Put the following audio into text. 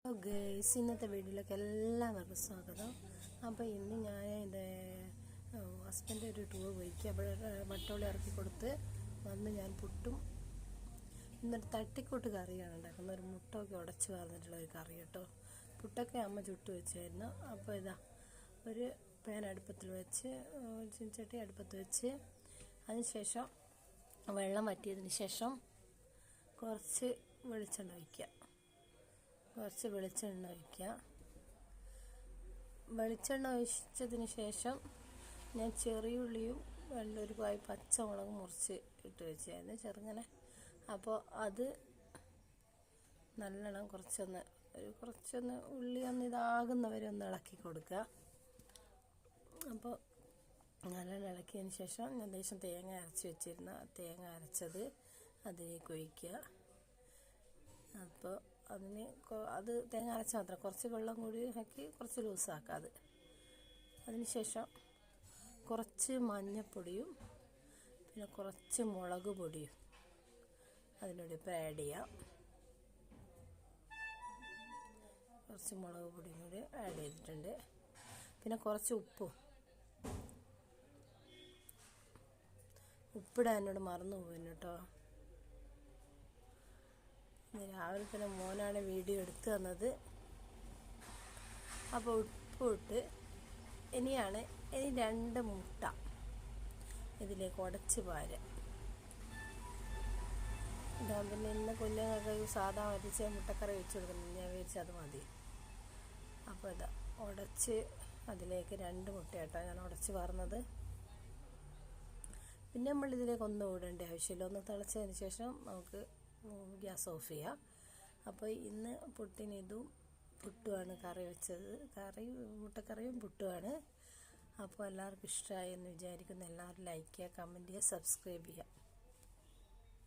Guys, ഇന്നത്തെ വീഡിയോയിലേക്ക് എല്ലാവർക്കും സ്വാഗതം. അപ്പോൾ ഇന്ന് ഞാൻ എൻ്റെ ഹസ്ബൻഡ് ഒരു ടൂർ പോയിക്ക് അപ്പോൾ വട്ടോളി ഇറക്കി കൊടുത്ത് വന്ന് ഞാൻ പുട്ടും ഇന്നൊരു തട്ടിക്കൂട്ട് കറിയാണ് ഉണ്ടാക്കുന്നത്. ഒരു മുട്ടൊക്കെ ഉടച്ച് പറഞ്ഞിട്ടുള്ള ഒരു കറി കേട്ടോ. പുട്ടൊക്കെ അമ്മ ചുട്ട് വെച്ചായിരുന്നു. അപ്പോൾ ഇതാ ഒരു പാൻ അടുപ്പത്തിൽ വെച്ച് ചീനച്ചട്ടി അടുപ്പത്ത് വെച്ച് അതിനുശേഷം വെള്ളം വറ്റിയതിന് ശേഷം കുറച്ച് വെളിച്ചെണ്ണ ഒഴിക്കുക. വെളിച്ചെണ്ണ ഒഴിച്ചതിന് ശേഷം ഞാൻ ചെറിയുള്ളിയും ഒരു പായി പച്ചമുളകും മുറിച്ച് ഇട്ട് വെച്ചായിരുന്നു ചെറുങ്ങനെ. അപ്പോൾ അത് നല്ലോണം കുറച്ചൊന്ന് ഉള്ളി ഇതാകുന്നവരെ ഒന്ന് ഇളക്കി കൊടുക്കുക. അപ്പോൾ നല്ലോണം ഇളക്കിയതിന് ശേഷം ഞാൻ ലേശം തേങ്ങ അരച്ച് വെച്ചിരുന്ന തേങ്ങ അരച്ചത് അതിലേക്ക് ഒഴിക്കുക. അപ്പോൾ അത് തേങ്ങ അരച്ചാൽ മാത്രം, കുറച്ച് വെള്ളം കൂടി ആക്കി കുറച്ച് ലൂസാക്കുക. അതിനുശേഷം കുറച്ച് മഞ്ഞൾപ്പൊടിയും പിന്നെ കുറച്ച് മുളക് പൊടിയും അതിനോട് ഇപ്പോൾ ആഡ് ചെയ്യാം. കുറച്ച് മുളക് പൊടിയും കൂടി ആഡ് ചെയ്തിട്ടുണ്ട്. പിന്നെ കുറച്ച് ഉപ്പിടാൻ എന്നോട് മറന്നു പോയിരുന്നു കേട്ടോ. രാവിലെ തന്നെ മോനാണ് വീഡിയോ എടുത്തു തന്നത്. അപ്പോൾ ഉപ്പിട്ട് ഇനി 2 മുട്ട ഇതിലേക്ക് ഉടച്ച് പാരുക. ഇതാ പിന്നെ ഇന്ന് കുഞ്ഞുങ്ങൾക്ക് സാധാ വരച്ച മുട്ടക്കറി വെച്ച് കൊടുക്കുന്നത്, ഞാൻ വിചാരിച്ചത് അത് മതി. അപ്പോൾ ഇതാ ഉടച്ച് അതിലേക്ക് 2 മുട്ട കേട്ടോ ഞാൻ ഉടച്ച് പറഞ്ഞത്. പിന്നെ നമ്മളിതിലേക്ക് ഒന്നും ഇടേണ്ട ആവശ്യമില്ല. ഒന്ന് തിളച്ചതിന് ശേഷം നമുക്ക് ഗ്യാസ് ഓഫ് ചെയ്യാം. അപ്പോൾ ഇന്ന് പുട്ടുമാണ് കറി വെച്ചത്. മുട്ടക്കറിയും പുട്ടുമാണ്. അപ്പോൾ എല്ലാവർക്കും ഇഷ്ടമായി എന്ന് വിചാരിക്കുന്നു. എല്ലാവരും ലൈക്ക് ചെയ്യുക, കമൻറ്റ് ചെയ്യുക, സബ്സ്ക്രൈബ് ചെയ്യുക.